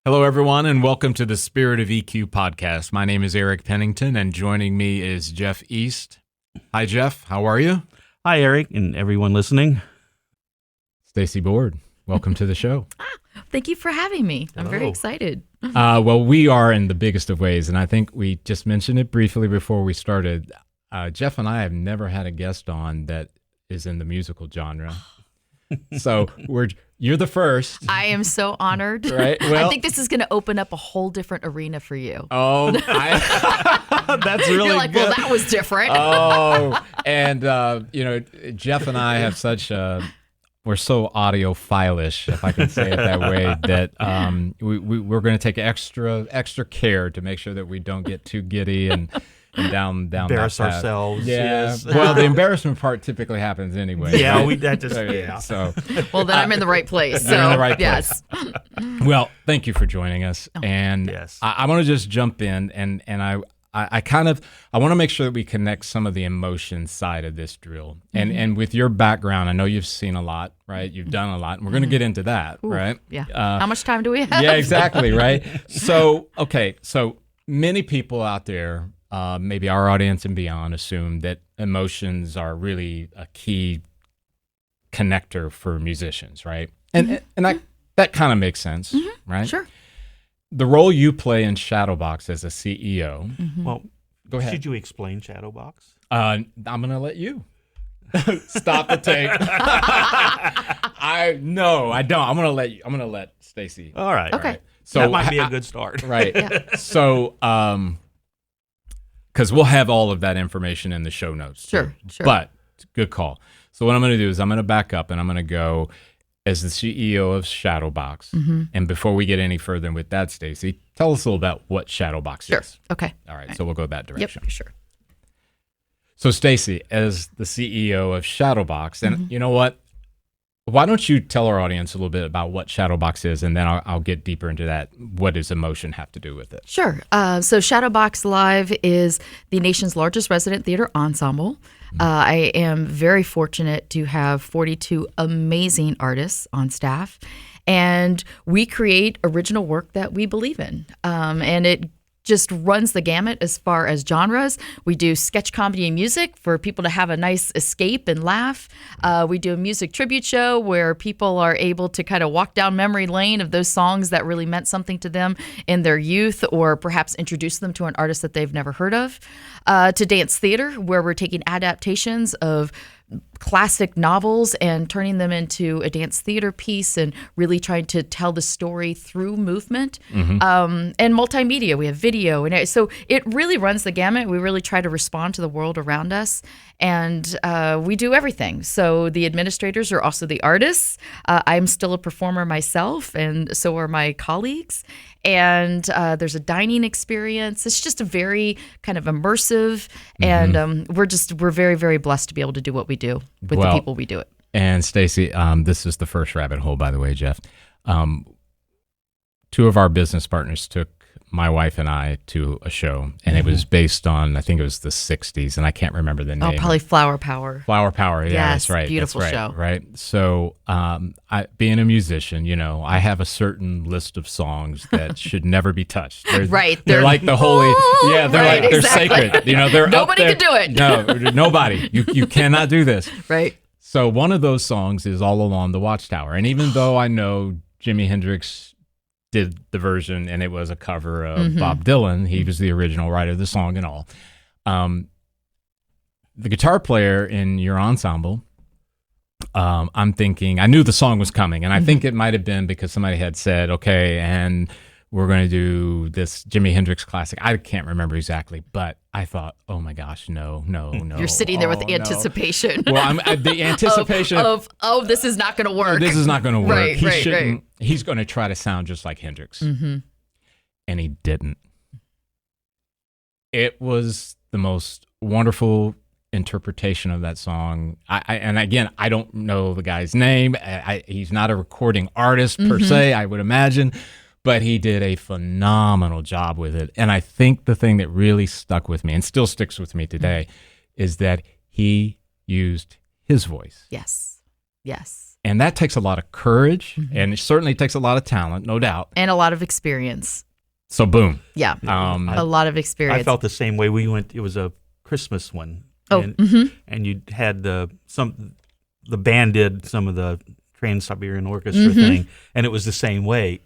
Hello, everyone, and welcome to the Spirit of EQ podcast. My name is Eric Pennington, and joining me is Jeff East. Hi, Jeff. How are you? Hi, Eric, and everyone listening. Stacie Boord, welcome to the show. Thank you for having me. I'm very excited. Well, we are in the biggest of ways, and I think we just mentioned it briefly before we started. Jeff and I have never had a guest on that is in the musical genre. So you're the first. I am so honored. Right? Well, I think this is going to open up a whole different arena for you. Oh, that's really You're like, good. well, that was different. Oh, and Jeff and I have such we're so audiophile-ish, if I can say it that way, that we're going to take extra care to make sure that we don't get too giddy and down Embarrass that path. ourselves. Yeah. Yes. Well, the embarrassment part typically happens anyway. Yeah, right? So Well, then I'm in the right place. You're in the right yes. Well, thank you for joining us. And Yes. I want to just jump in and I want to make sure that we connect some of the emotion side of this drill. And with your background, I know you've seen a lot, right? You've done a lot, and we're going to get into that, right? Yeah. How much time do we have? Yeah, exactly, right? So many people out there, maybe our audience and beyond, assume that emotions are really a key connector for musicians, right? And that kind of makes sense, right? Sure. The role you play in Shadowbox as a CEO. Well, Go ahead. should you explain Shadowbox? I'm going to let you. Stop the tape. I don't. I'm going to let Stacie. All right. Okay. All right. So That might be a good start. Right. So, because we'll have all of that information in the show notes. too. Sure. But good call. So what I'm going to do is I'm going to back up and I'm going to go as the CEO of Shadowbox. And before we get any further with that, Stacie, tell us a little about what Shadowbox Sure. is. Okay. All right. So we'll go that direction. Yep. Sure. So Stacie, as the CEO of Shadowbox, and you know what? Why don't you tell our audience a little bit about what Shadowbox is, and then I'll get deeper into that. What does emotion have to do with it? Sure. So Shadowbox Live is the nation's largest resident theater ensemble. I am very fortunate to have 42 amazing artists on staff, and we create original work that we believe in. And it just runs the gamut as far as genres. We do sketch comedy and music for people to have a nice escape and laugh. We do a music tribute show where people are able to kind of walk down memory lane of those songs that really meant something to them in their youth, or perhaps introduce them to an artist that they've never heard of. To dance theater, where we're taking adaptations of classic novels and turning them into a dance theater piece and really trying to tell the story through movement. And multimedia, we have video. And so it really runs the gamut. We really try to respond to the world around us. And we do everything. So the administrators are also the artists. I'm still a performer myself, and so are my colleagues. And there's a dining experience. It's just a very kind of immersive, and we're very, very blessed to be able to do what we do with the people we do it. And Stacie, this is the first rabbit hole, by the way, Jeff. Two of our business partners took my wife and I to a show, and it was based on, I think it was the 60s, and I can't remember the name. Oh, probably Flower Power. Flower Power, yeah, Yes, that's right. beautiful that's right, show. Right. So, being a musician, I have a certain list of songs that should never be touched. Right. They're like the holy. Yeah, they're Right, like they're exactly. sacred. They're Nobody up there. can do it. No, nobody. You cannot do this. Right. So one of those songs is All Along the Watchtower, and even though I know Jimi Hendrix did the version and it was a cover of Bob Dylan, he was the original writer of the song and all. The guitar player in your ensemble, I'm thinking, I knew the song was coming, and I think it might have been because somebody had said, okay, and we're going to do this Jimi Hendrix classic. I can't remember exactly, but I thought, oh my gosh, no. You're sitting there with no. anticipation. Well, the anticipation of this is not going to work. This is not going to work. Right, he right, shouldn't. He's going to try to sound just like Hendrix, and he didn't. It was the most wonderful interpretation of that song. And again, I don't know the guy's name. He's not a recording artist per se, I would imagine, but he did a phenomenal job with it. And I think the thing that really stuck with me and still sticks with me today is that he used his voice. Yes. And that takes a lot of courage, and it certainly takes a lot of talent, no doubt. And a lot of experience. So boom. Yeah, a lot of experience. I felt the same way. We went. It was a Christmas one. Oh, and you had the band did some of the Trans-Siberian Orchestra thing, and it was the same way.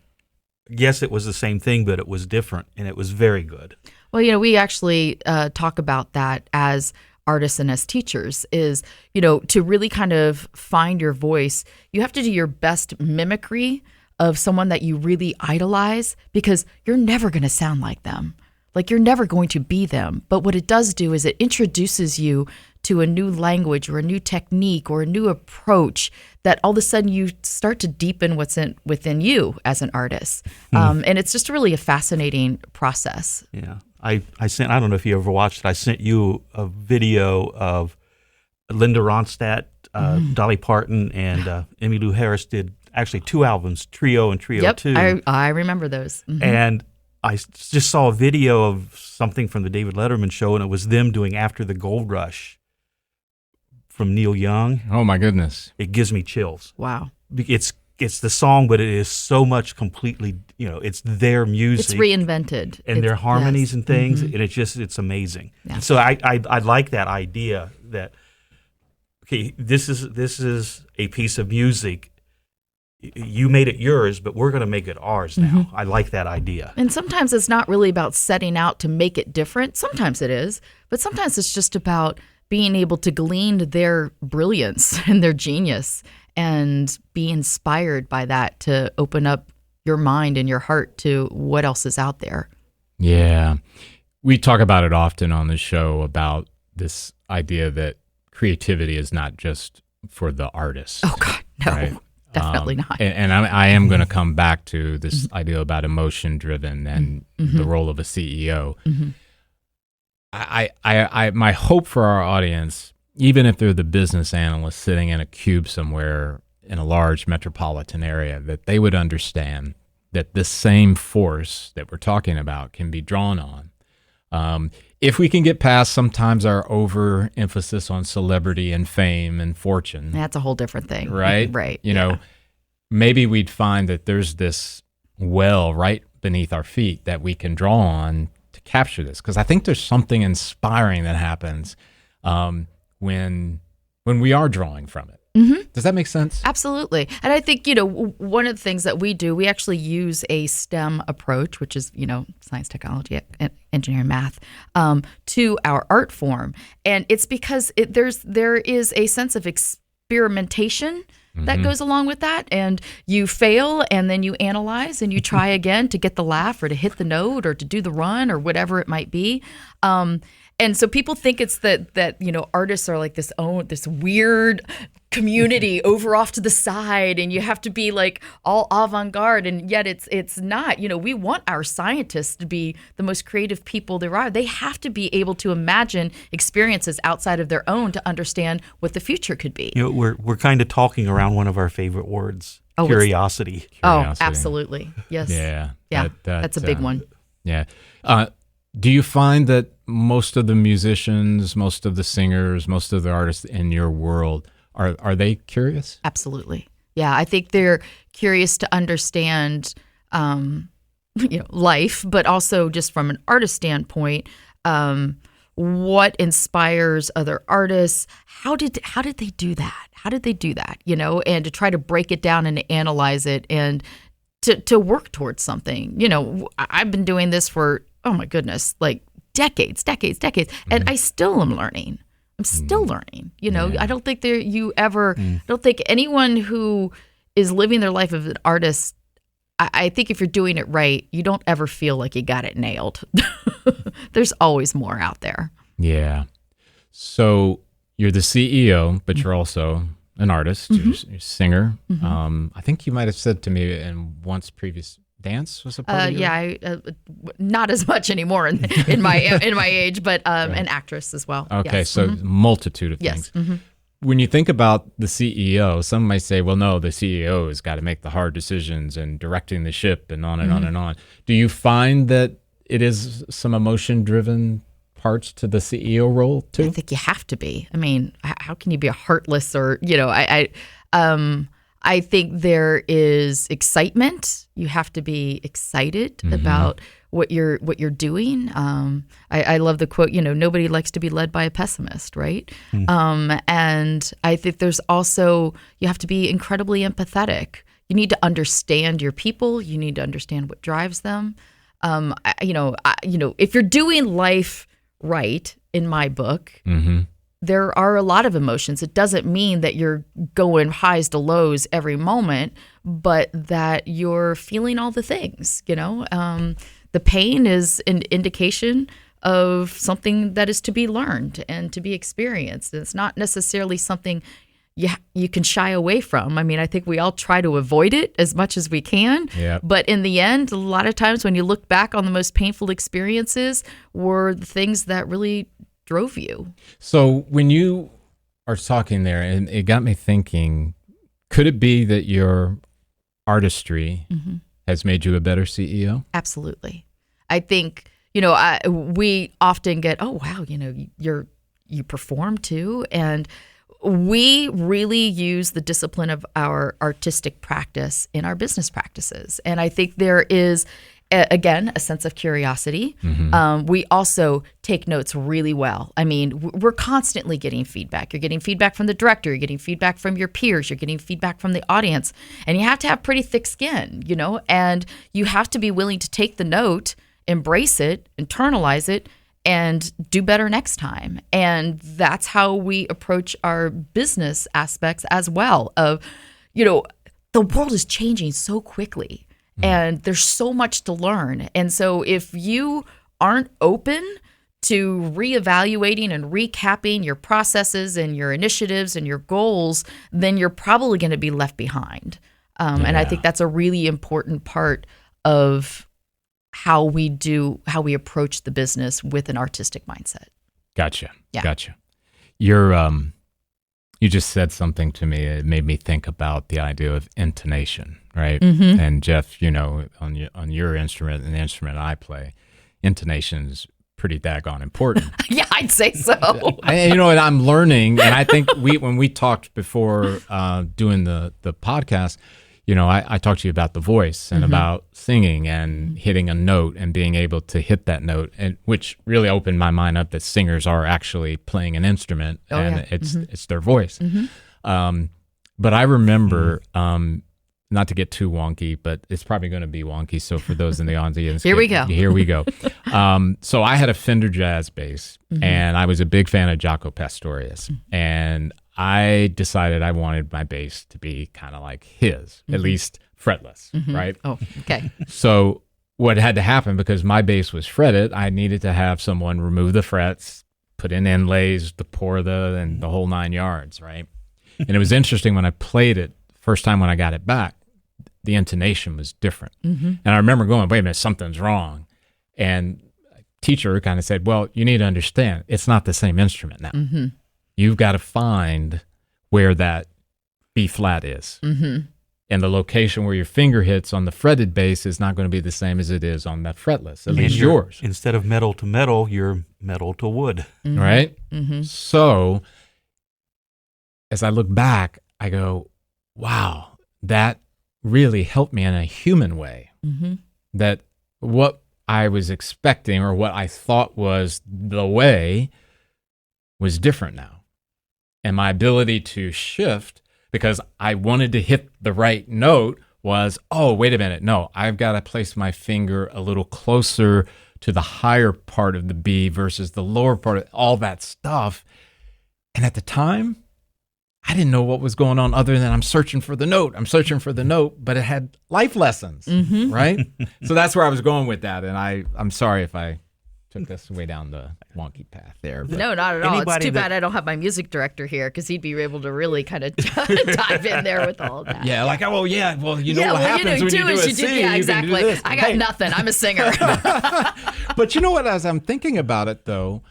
Yes, it was the same thing, but it was different, and it was very good. Well, we actually talk about that as artists and as teachers is, to really kind of find your voice, you have to do your best mimicry of someone that you really idolize, because you're never going to sound like them. Like, you're never going to be them. But what it does do is it introduces you to a new language or a new technique or a new approach that all of a sudden you start to deepen within you as an artist. And it's just really a fascinating process. Yeah. I don't know if you ever watched it. I sent you a video of Linda Ronstadt, Dolly Parton, and Emmylou Harris did actually 2 albums, Trio and Trio 2. I remember those. And I just saw a video of something from the David Letterman show, and it was them doing After the Gold Rush from Neil Young. Oh, my goodness. It gives me chills. Wow. It's the song, but it is so much completely, it's their music. It's reinvented. And their harmonies and things, and it's amazing. Yeah. And so I like that idea that, okay, this is a piece of music. You made it yours, but we're going to make it ours now. I like that idea. And sometimes it's not really about setting out to make it different. Sometimes it is, but sometimes it's just about being able to glean their brilliance and their genius and be inspired by that to open up your mind and your heart to what else is out there. Yeah. We talk about it often on the show about this idea that creativity is not just for the artist. Oh, God, no. Right? Definitely not. And I am going to come back to this idea about emotion-driven and the role of a CEO. My hope for our audience, even if they're the business analyst sitting in a cube somewhere in a large metropolitan area, that they would understand that this same force that we're talking about can be drawn on. If we can get past sometimes our overemphasis on celebrity and fame and fortune. That's a whole different thing. Right? Right. You know, maybe we'd find that there's this well right beneath our feet that we can draw on to capture this. Because I think there's something inspiring that happens when we are drawing from it. Does that make sense? Absolutely. And I think, one of the things that we do, we actually use a STEM approach, which is, science, technology, engineering, math, to our art form. And it's because there is a sense of experimentation that goes along with that. And you fail, and then you analyze, and you try again to get the laugh or to hit the note or to do the run or whatever it might be. And so people think it's that artists are like this weird community over off to the side, and you have to be like all avant-garde, and yet it's not. We want our scientists to be the most creative people there are. They have to be able to imagine experiences outside of their own to understand what the future could be. We're kind of talking around one of our favorite words, curiosity. Oh, absolutely. Yes. Yeah. That's a big one. Yeah. Do you find that most of the musicians, most of the singers, most of the artists in your world, are they curious? Absolutely. Yeah, I think they're curious to understand life, but also just from an artist standpoint, what inspires other artists. How did they do that? How did they do that? And to try to break it down and to analyze it and to work towards something. I've been doing this for, oh my goodness, like decades. And I still am learning. I'm still learning. I don't think I don't think anyone who is living their life as an artist, I think if you're doing it right, you don't ever feel like you got it nailed. There's always more out there. Yeah. So you're the CEO, but you're also an artist, you're a singer. I think you might have said to me in once previous, dance was a part of your... not as much anymore in my age, but an actress as well. Okay, yes. so multitude of things. Yes. When you think about the CEO, some might say, well, no, the CEO has got to make the hard decisions and directing the ship and on and on and on. Do you find that it is some emotion-driven parts to the CEO role too? I think you have to be. I mean, how can you be a heartless or, I think there is excitement. You have to be excited about what you're doing. I love the quote, nobody likes to be led by a pessimist, right? And I think there's also, you have to be incredibly empathetic. You need to understand your people. You need to understand what drives them. If you're doing life right, in my book, there are a lot of emotions. It doesn't mean that you're going highs to lows every moment, but that you're feeling all the things, The pain is an indication of something that is to be learned and to be experienced. It's not necessarily something you can shy away from. I mean, I think we all try to avoid it as much as we can. Yep. But in the end, a lot of times when you look back on the most painful experiences were the things that really drove you. So when you are talking there, and it got me thinking, could it be that your artistry has made you a better CEO? Absolutely. I think, we often get, oh, wow, you perform too. And we really use the discipline of our artistic practice in our business practices. And I think there is, again, a sense of curiosity. We also take notes really well. I mean, we're constantly getting feedback. You're getting feedback from the director. You're getting feedback from your peers. You're getting feedback from the audience. And you have to have pretty thick skin, and you have to be willing to take the note, embrace it, internalize it, and do better next time. And that's how we approach our business aspects as well of, the world is changing so quickly and there's so much to learn. And so if you aren't open to reevaluating and recapping your processes and your initiatives and your goals, then you're probably going to be left behind. And I think that's a really important part of how we approach the business with an artistic mindset. Gotcha. Yeah. Gotcha. You just said something to me. It made me think about the idea of intonation, right? And Jeff, on your instrument and the instrument I play, intonation is pretty daggone important. Yeah, I'd say so. And I'm learning, and I think when we talked before doing the podcast, I talked to you about the voice and about singing and hitting a note and being able to hit that note, and which really opened my mind up that singers are actually playing an instrument it's their voice. But I remember, not to get too wonky, but it's probably going to be wonky. So for those in the audience, Here we go. So I had a Fender jazz bass, and I was a big fan of Jaco Pastorius, and I decided I wanted my bass to be kind of like his, at least fretless, right? Oh, okay. So what had to happen, because my bass was fretted, I needed to have someone remove the frets, put in inlays, the porta, and the whole 9 yards, right? And it was interesting when I played it, first time when I got it back, the intonation was different. And I remember going, wait a minute, something's wrong. And teacher kind of said, well, you need to understand, it's not the same instrument now. You've got to find where that B flat is. And the location where your finger hits on the fretted bass is not going to be the same as it is on that fretless, at least yours. Instead of metal to metal, you're metal to wood. Right? So as I look back, I go, wow, that really helped me in a human way. That what I was expecting or what I thought was the way was different now. And my ability to shift, because I wanted to hit the right note, was, oh, wait a minute. No, I've got to place my finger a little closer to the higher part of the B versus the lower part of all that stuff. And at the time, I didn't know what was going on other than I'm searching for the note, but it had life lessons, right? So that's where I was going with that. And I'm sorry if I took this way down the wonky path there. But no, not at all. It's too bad I don't have my music director here, because he'd be able to really kind of dive in there with all of that. Yeah, like, oh, yeah, well, you know what happens when you do a C. Yeah, exactly. I got nothing. I'm a singer. But you know what, as I'm thinking about it, though,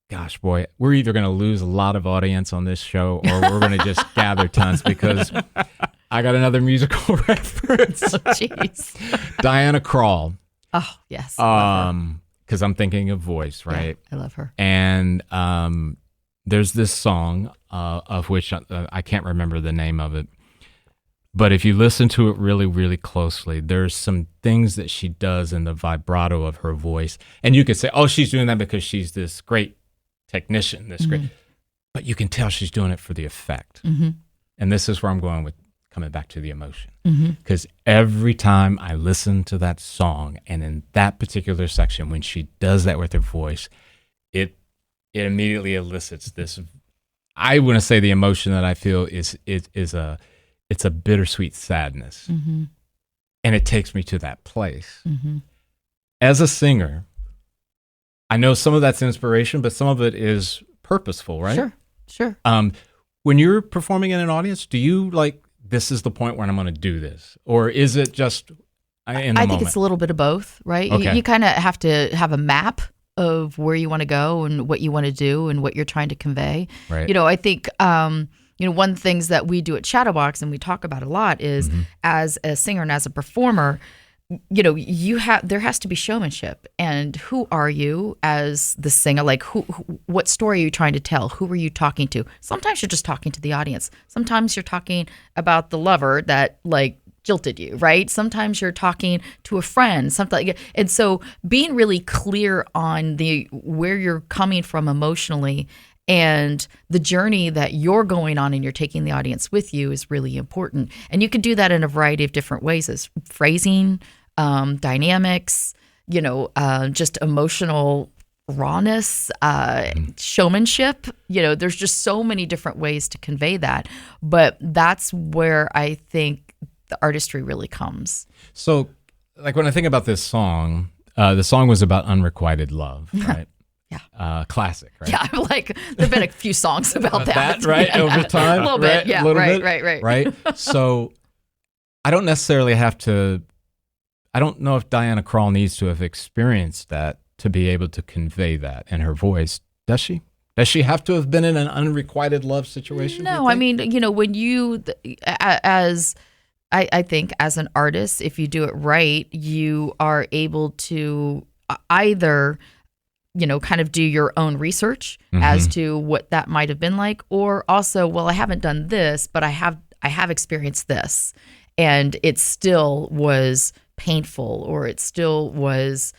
gosh, boy, we're either going to lose a lot of audience on this show or we're going to just gather tons, because I got another musical reference. Oh, jeez. Diana Krall. Oh, yes. Because I'm thinking of voice, right? Yeah, I love her. And there's this song of which I can't remember the name of it, but if you listen to it really, really closely, there's some things that she does in the vibrato of her voice, and you could say, "Oh, she's doing that because she's this great technician, this great," but you can tell she's doing it for the effect. And this is where I'm going with coming back to the emotion, because every time I listen to that song, and in that particular section, when she does that with her voice, it immediately elicits this. I want to say the emotion that I feel is a bittersweet sadness, and it takes me to that place. As a singer, I know some of that's inspiration, but some of it is purposeful, right? Sure. When you're performing in an audience, do you like, this is the point where I'm going to do this? Or is it just in the moment? I think it's a little bit of both, right? Okay. You kind of have to have a map of where you want to go and what you want to do and what you're trying to convey. Right. You know, I think, one of the things that we do at Shadowbox and we talk about a lot is as a singer and as a performer, there has to be showmanship. And who are you as the singer? Like, what story are you trying to tell? Who are you talking to? Sometimes you're just talking to the audience. Sometimes you're talking about the lover that jilted you, right? Sometimes you're talking to a friend, something like. And so, being really clear on where you're coming from emotionally and the journey that you're going on and you're taking the audience with you is really important. And you can do that in a variety of different ways, as phrasing, dynamics, just emotional rawness, showmanship. There's just so many different ways to convey that. But that's where I think the artistry really comes. So, like, when I think about this song, the song was about unrequited love, right? Yeah. Classic, right? Yeah, there've been a few songs about that. Right? Over time? A little bit, right? yeah. Right. Right? So, I don't necessarily have to, I don't know if Diana Krall needs to have experienced that to be able to convey that in her voice. Does she? Does she have to have been in an unrequited love situation? No, I mean, when you, I think as an artist, if you do it right, you are able to either kind of do your own research as to what that might have been like, or also, well, I haven't done this, but I have experienced this, and it still was painful, or it still was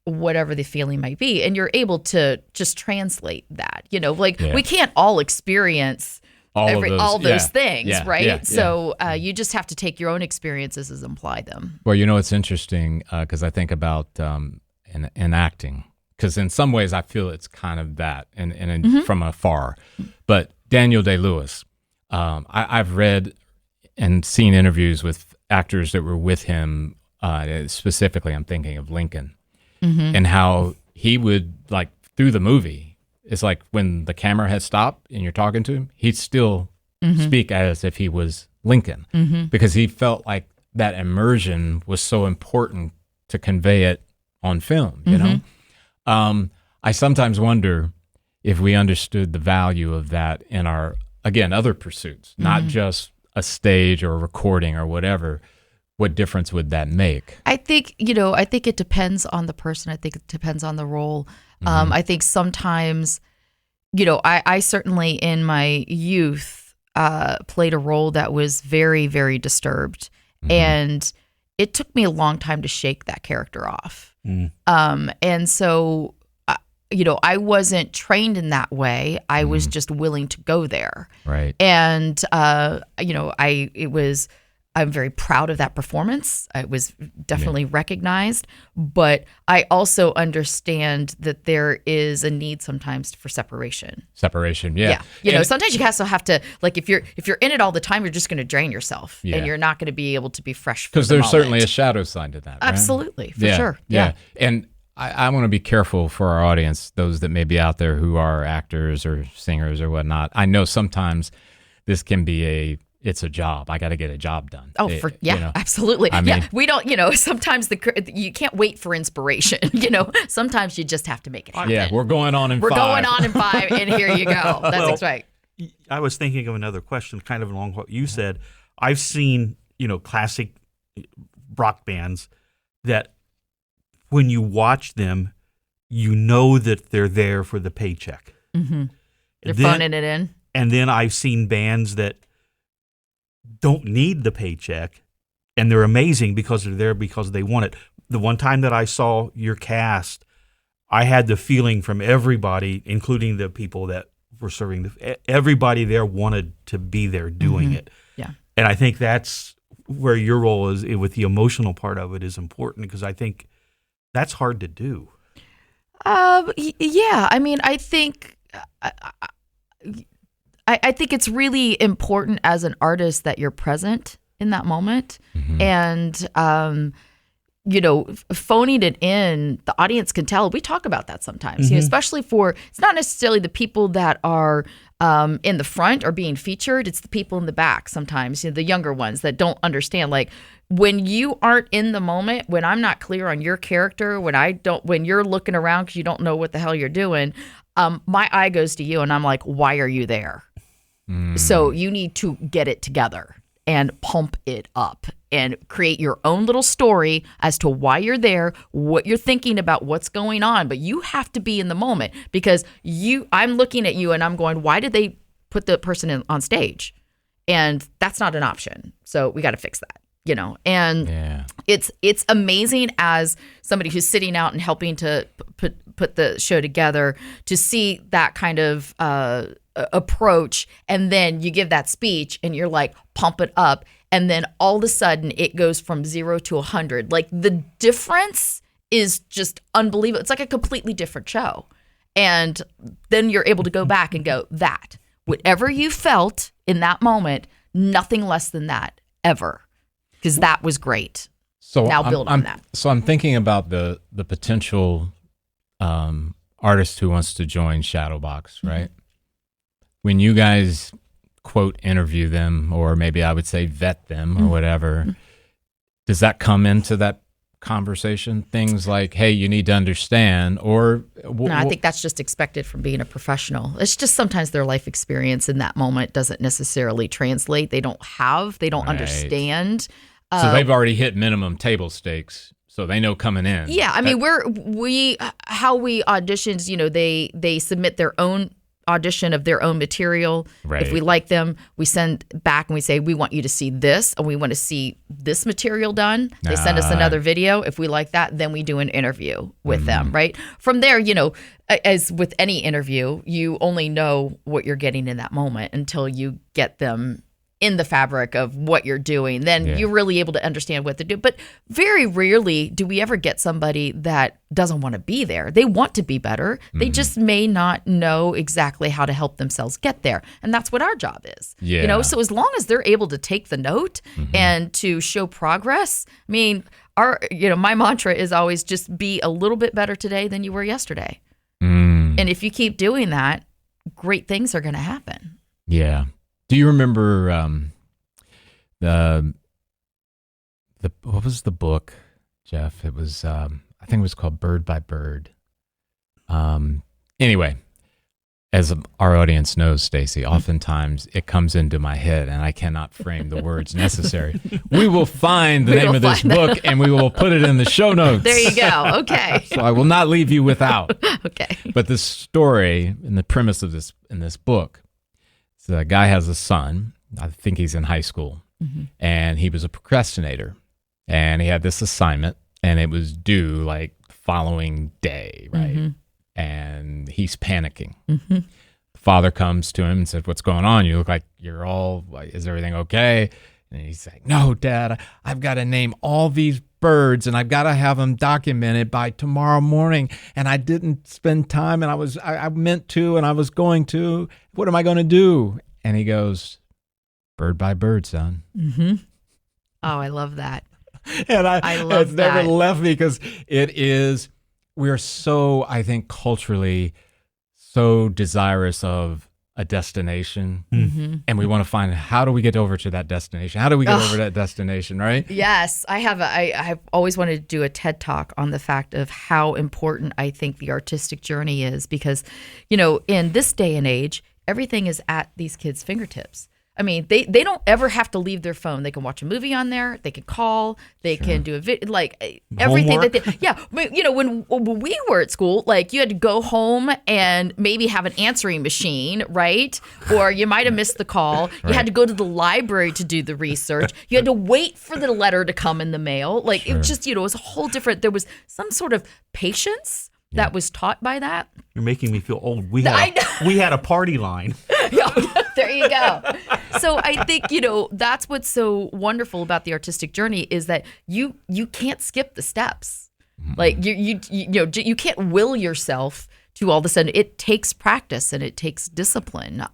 whatever the feeling might be, and you're able to just translate that. We can't all experience all those things, right? Yeah, so you just have to take your own experiences and apply them. Well, it's interesting because I think about in acting. Because in some ways, I feel it's kind of that, and from afar. But Daniel Day-Lewis, I've read and seen interviews with actors that were with him. Specifically, I'm thinking of Lincoln, and how he would, through the movie, it's like when the camera has stopped and you're talking to him, he'd still speak as if he was Lincoln, because he felt like that immersion was so important to convey it on film, I sometimes wonder if we understood the value of that in our, again, other pursuits, not just a stage or a recording or whatever. What difference would that make? I think it depends on the person. I think it depends on the role. I think sometimes, I certainly in my youth played a role that was very, very disturbed. And it took me a long time to shake that character off. And so, I wasn't trained in that way. I was just willing to go there. Right. And, I'm very proud of that performance. It was definitely recognized, but I also understand that there is a need sometimes for separation. Yeah. Sometimes you also have to, if you're in it all the time, you're just going to drain yourself, and you're not going to be able to be fresh. Because there's certainly a shadow side to that. Right? Absolutely, for sure. Yeah. And I want to be careful for our audience, those that may be out there who are actors or singers or whatnot. I know sometimes this can be it's a job. I got to get a job done. Oh, absolutely. I mean, we don't, sometimes you can't wait for inspiration. Sometimes you just have to make it happen. Yeah, we're going on in 5. We're going on in 5, and here you go. That's right. I was thinking of another question, kind of along what you said. I've seen, classic rock bands that when you watch them, that they're there for the paycheck. They're phoning it in. And then I've seen bands that don't need the paycheck, and they're amazing because they're there because they want it. The one time that I saw your cast, I had the feeling from everybody, including the people that were serving, everybody there wanted to be there doing it. Yeah. And I think that's where your role is with the emotional part of it is important, because I think that's hard to do. Yeah. I mean, I think it's really important as an artist that you're present in that moment. And, phoning it in, the audience can tell. We talk about that sometimes, especially it's not necessarily the people that are in the front or being featured. It's the people in the back sometimes, the younger ones that don't understand. Like, when you aren't in the moment, when I'm not clear on your character, when you're looking around because you don't know what the hell you're doing, my eye goes to you and I'm like, why are you there? So you need to get it together and pump it up and create your own little story as to why you're there, what you're thinking about, what's going on. But you have to be in the moment, because I'm looking at you and I'm going, why did they put the person on stage? And that's not an option. So we got to fix that, And it's amazing as somebody who's sitting out and helping to put the show together to see that kind of approach, and then you give that speech and you're like, pump it up, and then all of a sudden it goes from 0 to 100. Like, the difference is just unbelievable. It's like a completely different show. And then you're able to go back and go, that whatever you felt in that moment, nothing less than that ever, because that was great. So now build on that. So I'm thinking about the potential artist who wants to join Shadowbox, right? When you guys, quote, interview them, or maybe I would say vet them or whatever, does that come into that conversation? Things like, hey, you need to understand, or... No, I think that's just expected from being a professional. It's just sometimes their life experience in that moment doesn't necessarily translate. They don't understand. So they've already hit minimum table stakes, so they know coming in. Yeah, I mean, how we auditions, they submit their own audition of their own material. Right. If we like them, we send back and we say, we want you to see this, and we want to see this material done. They send us another video. If we like that, then we do an interview with them, right? From there, as with any interview, you only know what you're getting in that moment until you get them in the fabric of what you're doing. Then you're really able to understand what to do. But very rarely do we ever get somebody that doesn't want to be there. They want to be better. They just may not know exactly how to help themselves get there. And that's what our job is. Yeah. So as long as they're able to take the note and to show progress, I mean, my mantra is always just be a little bit better today than you were yesterday. And if you keep doing that, great things are going to happen. Yeah. Do you remember the what was the book, Jeff? It was I think it was called Bird by Bird. Anyway, as our audience knows, Stacie, oftentimes it comes into my head and I cannot frame the words necessary. We will find the name of this book and we will put it in the show notes. There you go. Okay. So I will not leave you without. Okay. But the story and the premise of this book. The guy has a son, I think he's in high school, and he was a procrastinator, and he had this assignment, and it was due like the following day, right? And he's panicking. The father comes to him and says, what's going on? You look like is everything okay? And he's like, no, Dad, I've got to name all these birds and I've got to have them documented by tomorrow morning. And I didn't spend time, and I meant to, and I was going to. What am I going to do? And he goes, bird by bird, son. Oh, I love that. And I love that. It's never left me, because we're so, I think, culturally so desirous of a destination, and we want to find, how do we get over to that destination? How do we get over that destination, right? Yes, I've always wanted to do a TED Talk on the fact of how important I think the artistic journey is, because, in this day and age, everything is at these kids' fingertips. I mean, they don't ever have to leave their phone. They can watch a movie on there. They can call. They can do a video, like everything Homework. that they. Yeah, but, you know, when we were at school, like you had to go home and maybe have an answering machine, right? Or you might have missed the call. You had to go to the library to do the research. You had to wait for the letter to come in the mail. Like it was just, you know, it was a whole different. There was some sort of patience that was taught by that. You're making me feel old. We had a party line. There you go. So I think, you know, that's what's so wonderful about the artistic journey is that you can't skip the steps. Like you know, you can't will yourself to all of a sudden. It takes practice and it takes discipline.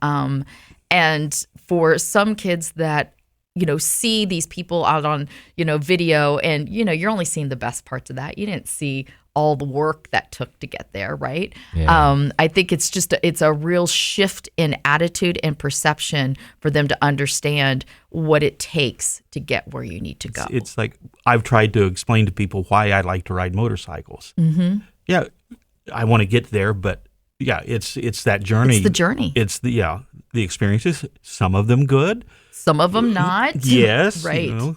And for some kids that, you know, see these people out on, you know, video and, you know, you're only seeing the best parts of that. You didn't see all the work that took to get there, right? Yeah. I think it's just it's a real shift in attitude and perception for them to understand what it takes to get where you need to go. It's like I've tried to explain to people why I like to ride motorcycles. Yeah, I want to get there, but yeah, it's that journey. It's the journey. It's the experiences. Some of them good. Some of them not. Yes. Right. You know,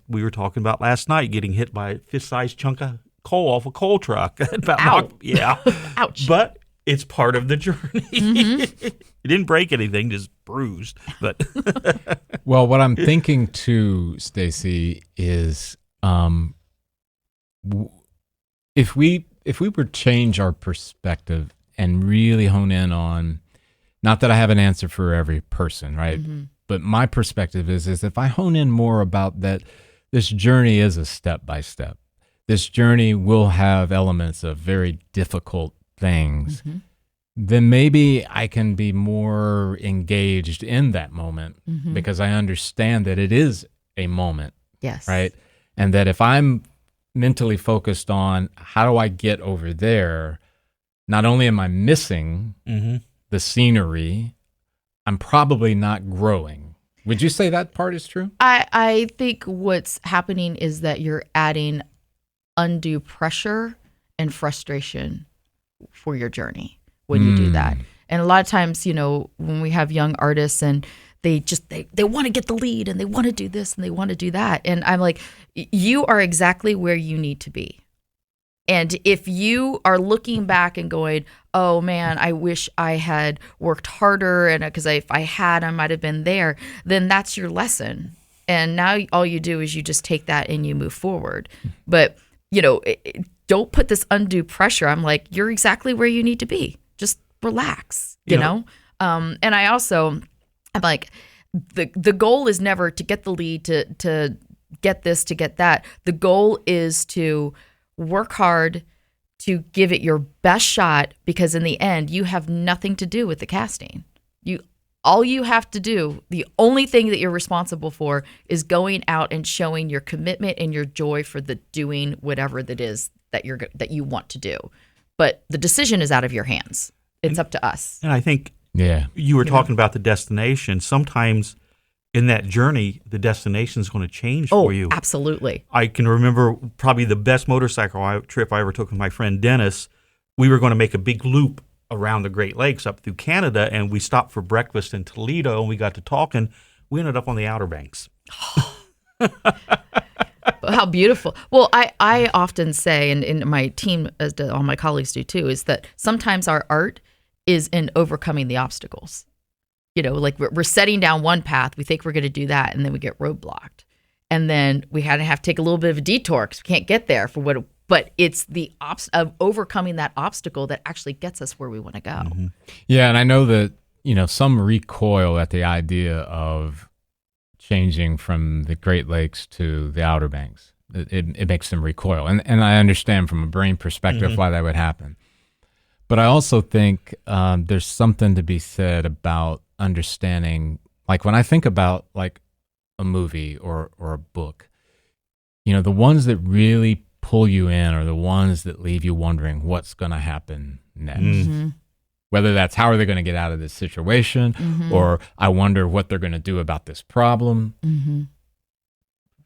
we were talking about last night getting hit by a fist-sized chunk of coal off a coal truck. Ow. Yeah. Ouch. But it's part of the journey. It didn't break anything, just bruised. But well, what I'm thinking too, Stacie, is if we were to change our perspective and really hone in on, not that I have an answer for every person, right? But my perspective is if I hone in more about that, this journey is a step by step. This journey will have elements of very difficult things. Then maybe I can be more engaged in that moment because I understand that it is a moment. Yes. Right. And that if I'm mentally focused on how do I get over there, not only am I missing the scenery, I'm probably not growing. Would you say that part is true? I think what's happening is that you're adding undue pressure and frustration for your journey when you do that. And a lot of times, you know, when we have young artists and they want to get the lead and they want to do this and they want to do that. And I'm like, you are exactly where you need to be. And if you are looking back and going, oh man, I wish I had worked harder and because if I had, I might have been there, then that's your lesson. And now all you do is you just take that and you move forward. But, you know, don't put this undue pressure. I'm like, you're exactly where you need to be. Just relax, you know? And I also, I'm like, the goal is never to get the lead, to get this, to get that. The goal is to work hard, to give it your best shot, because in the end, you have nothing to do with the casting. All you have to do, the only thing that you're responsible for is going out and showing your commitment and your joy for the doing whatever that is that you want to do. But the decision is out of your hands. It's up to us. And I think you were talking about the destination. Sometimes in that journey, the destination is going to change for you. Absolutely. I can remember probably the best motorcycle trip I ever took with my friend Dennis. We were going to make a big loop around the Great Lakes up through Canada, and we stopped for breakfast in Toledo, and we got to talking. We ended up on the Outer Banks. How beautiful. Well, I often say, and in my team, as all my colleagues do too, is that sometimes our art is in overcoming the obstacles. You know, like we're setting down one path, we think we're going to do that, and then we get roadblocked. And then we had to have to take a little bit of a detour because we can't get there for what. But it's the of overcoming that obstacle that actually gets us where we want to go. Yeah, and I know that, you know, some recoil at the idea of changing from the Great Lakes to the Outer Banks. It makes them recoil. And I understand from a brain perspective why that would happen. But I also think there's something to be said about understanding, like when I think about like a movie or a book, you know, the ones that really pull you in are the ones that leave you wondering what's going to happen next. Whether that's how are they going to get out of this situation, or I wonder what they're going to do about this problem.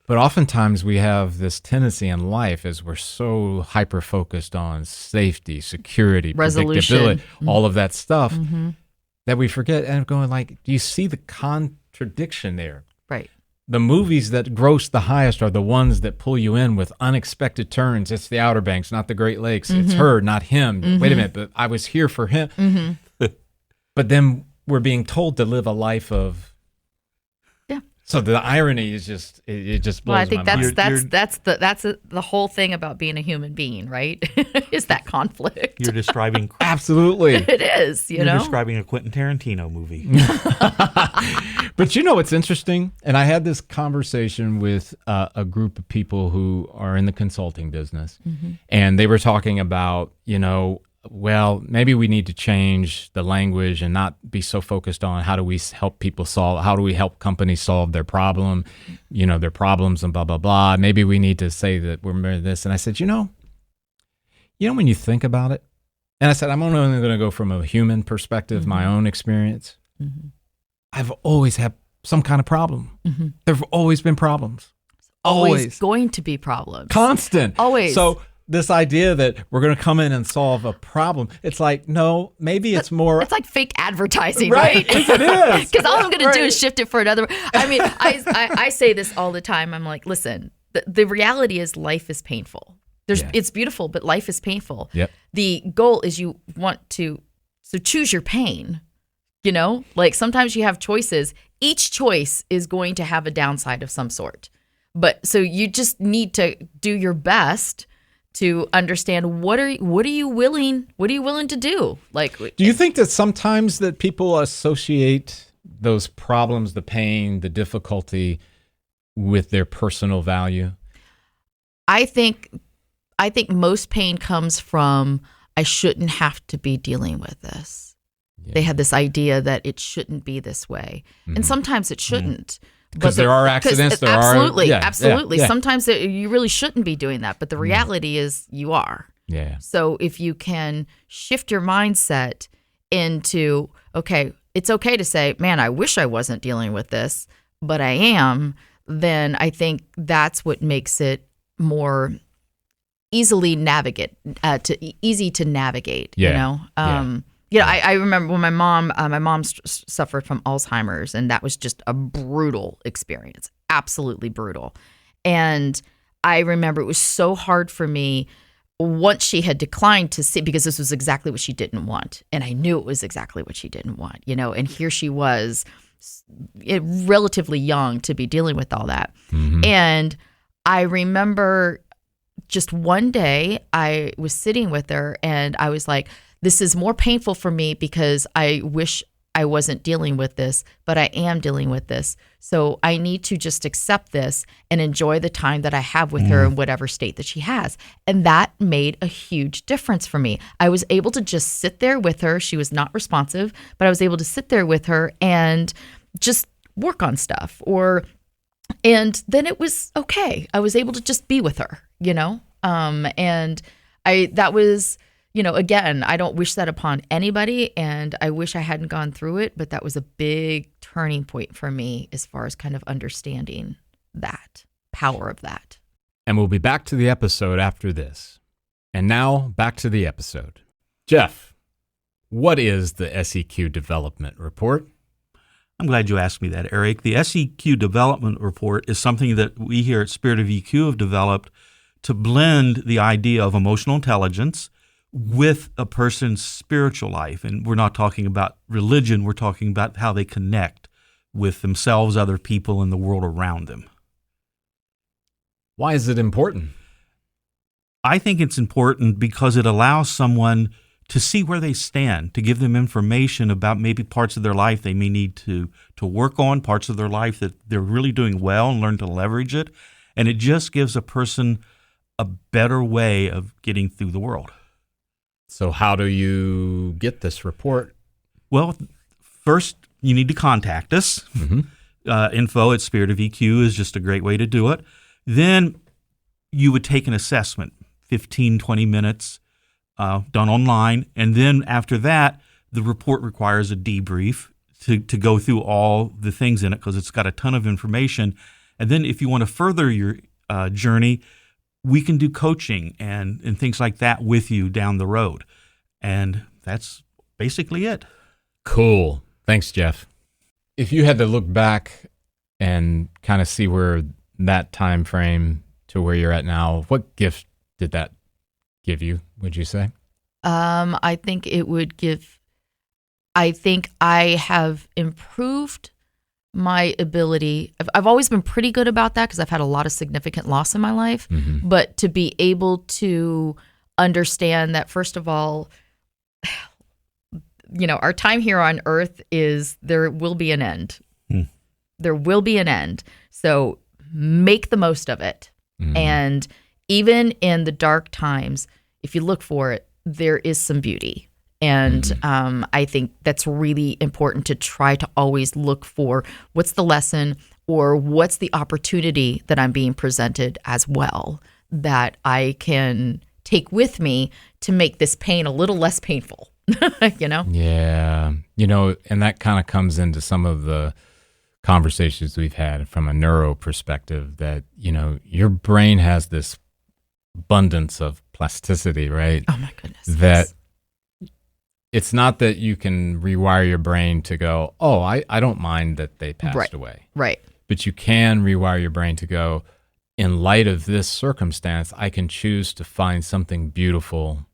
But oftentimes we have this tendency in life, as we're so hyper-focused on safety, security, resolution, predictability, all of that stuff, that we forget and going like, do you see the contradiction there. Right. The movies that gross the highest are the ones that pull you in with unexpected turns. It's the Outer Banks, not the Great Lakes. It's her, not him. Wait a minute, but I was here for him. But then we're being told to live a life of. Yeah. So the irony is just it just blows Well, I think my mind. that's the whole thing about being a human being, right? Is that conflict? You're describing. Absolutely. It is. You're know. describing a Quentin Tarantino movie. But you know what's interesting? And I had this conversation with a group of people who are in the consulting business, and they were talking about, well, maybe we need to change the language and not be so focused on how do we help people how do we help companies solve their problem, their problems and blah, blah, blah. Maybe we need to say that we're this. And I said, when you think about it, and I said, I'm only going to go from a human perspective, my own experience. I've always had some kind of problem. There have always been problems. Always going to be problems. Constant. Always. So this idea that we're going to come in and solve a problem, it's like, no, maybe it's more. It's like fake advertising, right? Yes, it is. Because all I'm going to do is shift it for another. I mean, I say this all the time. I'm like, listen, the reality is life is painful. It's beautiful, but life is painful. Yep. The goal is you want to choose your pain. Like sometimes you have choices. Each choice is going to have a downside of some sort. But so you just need to do your best to understand what are you willing to do? Like, do you think that sometimes that people associate those problems, the pain, the difficulty with their personal value? I think most pain comes from I shouldn't have to be dealing with this. They had this idea that it shouldn't be this way. And sometimes it shouldn't. Because there are accidents. Absolutely. Yeah. Sometimes you really shouldn't be doing that. But the reality is you are. Yeah. So if you can shift your mindset into, okay, it's okay to say, man, I wish I wasn't dealing with this, but I am, then I think that's what makes it more easy to navigate, I remember when my mom suffered from Alzheimer's, and that was just a brutal experience, absolutely brutal. And I remember it was so hard for me once she had declined to see, because this was exactly what she didn't want. And I knew it was exactly what she didn't want, and here she was relatively young to be dealing with all that. And I remember just one day I was sitting with her and I was like, this is more painful for me because I wish I wasn't dealing with this, but I am dealing with this. So I need to just accept this and enjoy the time that I have with her in whatever state that she has. And that made a huge difference for me. I was able to just sit there with her. She was not responsive, but I was able to sit there with her and just work on stuff. And then it was okay. I was able to just be with her, and that was, again, I don't wish that upon anybody, and I wish I hadn't gone through it, but that was a big turning point for me as far as kind of understanding that power of that. And we'll be back to the episode after this. And now back to the episode. Jeff, what is the SEQ Development Report? I'm glad you asked me that, Eric. The SEQ Development Report is something that we here at Spirit of EQ have developed to blend the idea of emotional intelligence with a person's spiritual life. And we're not talking about religion. We're talking about how they connect with themselves, other people, and the world around them. Why is it important? I think it's important because it allows someone to see where they stand, to give them information about maybe parts of their life they may need to work on, parts of their life that they're really doing well and learn to leverage it. And it just gives a person a better way of getting through the world. So how do you get this report? Well, first you need to contact us. Info at Spirit of EQ is just a great way to do it. Then you would take an assessment, 15, 20 minutes, done online. And then after that, the report requires a debrief to go through all the things in it because it's got a ton of information. And then if you want to further your journey, we can do coaching and things like that with you down the road. And that's basically it. Cool. Thanks, Jeff. if you had to look back and kind of see where that time frame to where you're at now, what gift did that give you, would you say? I think it would give, I think I have improved my ability. I've always been pretty good about that because I've had a lot of significant loss in my life. Mm-hmm. But to be able to understand that, first of all, our time here on earth is there will be an end. There will be an end. So make the most of it. Mm-hmm. And even in the dark times, if you look for it, there is some beauty. And I think that's really important to try to always look for what's the lesson or what's the opportunity that I'm being presented as well that I can take with me to make this pain a little less painful, Yeah. And that kind of comes into some of the conversations we've had from a neuro perspective that, your brain has this abundance of plasticity, right? Oh my goodness. That it's not that you can rewire your brain to go, oh, I don't mind that they passed away. Right. But you can rewire your brain to go, in light of this circumstance, I can choose to find something beautiful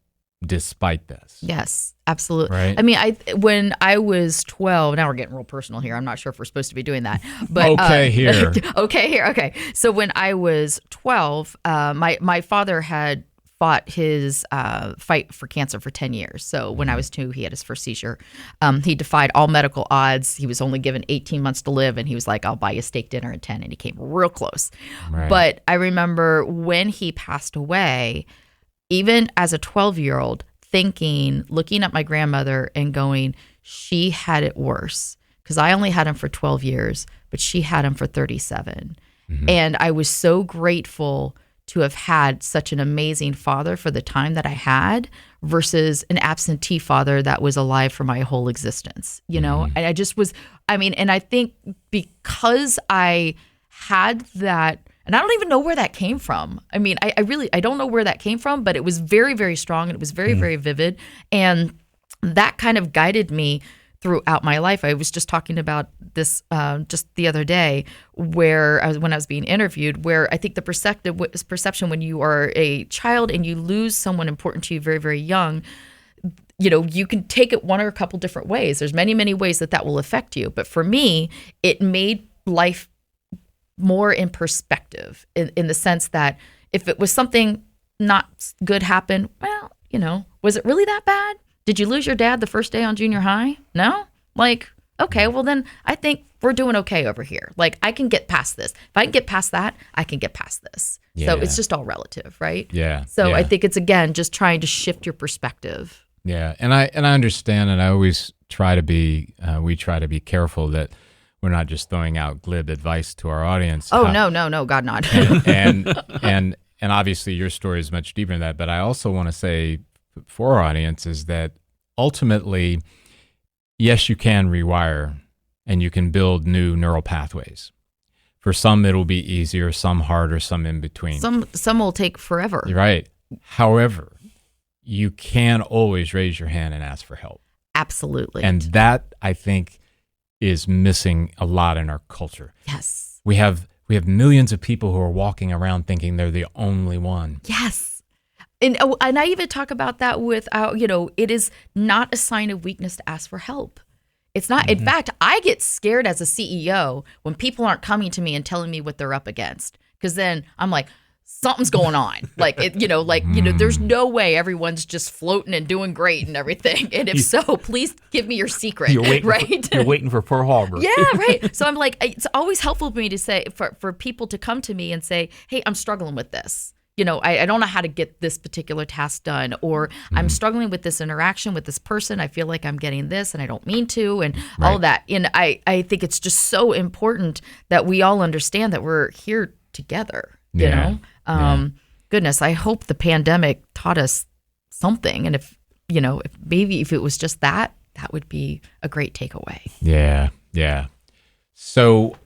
despite this. Yes, absolutely. Right? I mean, when I was 12, now we're getting real personal here. I'm not sure if we're supposed to be doing that. But Okay, here. Okay. So when I was 12, my father had fought his fight for cancer for 10 years. So when I was 2, he had his first seizure. He defied all medical odds. He was only given 18 months to live, and he was like, I'll buy you steak dinner in 10, and he came real close. Right. But I remember when he passed away, even as a 12-year-old, looking at my grandmother and going, she had it worse. Because I only had him for 12 years, but she had him for 37. Mm-hmm. And I was so grateful to have had such an amazing father for the time that I had versus an absentee father that was alive for my whole existence, And I just was, and I think because I had that, and I don't even know where that came from. I don't know where that came from, but it was very, very strong and it was very, very vivid. And that kind of guided me throughout my life. I was just talking about this just the other day when I was being interviewed, where I think the perception when you are a child and you lose someone important to you very, very young, you can take it one or a couple different ways. There's many, many ways that will affect you. But for me, it made life more in perspective in the sense that if it was something not good happen, well, was it really that bad? Did you lose your dad the first day on junior high? No? Okay, well then I think we're doing okay over here. I can get past this. If I can get past that, I can get past this. Yeah. So it's just all relative, right? Yeah. So yeah. I think it's, again, just trying to shift your perspective. Yeah. And I understand, and I always try to be, we try to be careful that we're not just throwing out glib advice to our audience. Oh, no, God, not. and obviously your story is much deeper than that. But I also want to say for our audience is that ultimately, yes, you can rewire and you can build new neural pathways. For some, it'll be easier, some harder, some in between. Some will take forever. You're right. However, you can always raise your hand and ask for help. Absolutely. And that, I think, is missing a lot in our culture. Yes. We have millions of people who are walking around thinking they're the only one. Yes. And I even talk about that with, it is not a sign of weakness to ask for help. It's not. In fact, I get scared as a CEO when people aren't coming to me and telling me what they're up against, because then I'm like, something's going on. There's no way everyone's just floating and doing great and everything. And if so, please give me your secret. You're waiting, right? You're waiting for Pearl Harbor. Yeah, right. So I'm like, it's always helpful for me to say, for people to come to me and say, hey, I'm struggling with this. I don't know how to get this particular task done, or I'm struggling with this interaction with this person. I feel like I'm getting this and I don't mean to, and all of that. And I think it's just so important that we all understand that we're here together, Goodness, I hope the pandemic taught us something. And if it was just that would be a great takeaway. Yeah. Yeah. So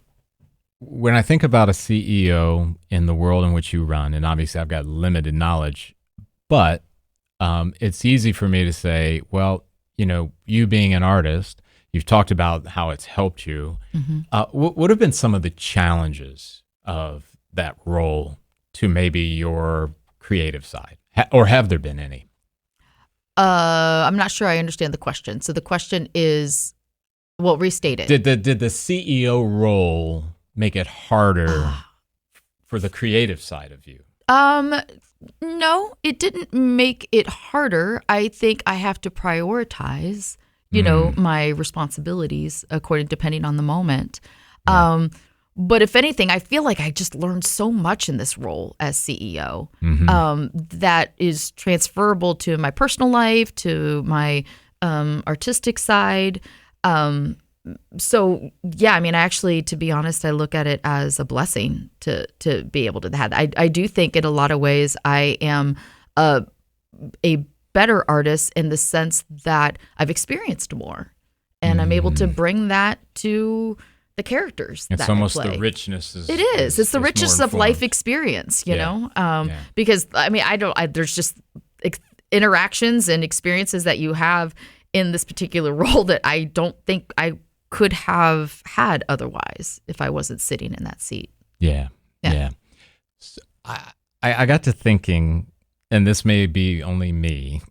when I think about a CEO in the world in which you run, and obviously I've got limited knowledge, but it's easy for me to say, well, you being an artist, You've talked about how it's helped you. What have been some of the challenges of that role to maybe your creative side? Or have there been any? I'm not sure I understand the question. So the question is, well, restate it. Did the CEO role make it harder for the creative side of you? No, it didn't make it harder. I think I have to prioritize, my responsibilities depending on the moment. Yeah. But if anything, I feel like I just learned so much in this role as CEO that is transferable to my personal life, to my artistic side. So yeah, I mean, actually, to be honest, I look at it as a blessing to be able to have that. I do think in a lot of ways I am a better artist in the sense that I've experienced more, and I'm able to bring that to the characters. It's that almost I play. The richness is. It is. It's the richness of life experience, you know. Because I mean, there's just interactions and experiences that you have in this particular role that I don't think I could have had otherwise if I wasn't sitting in that seat. Yeah. So I got to thinking, and this may be only me.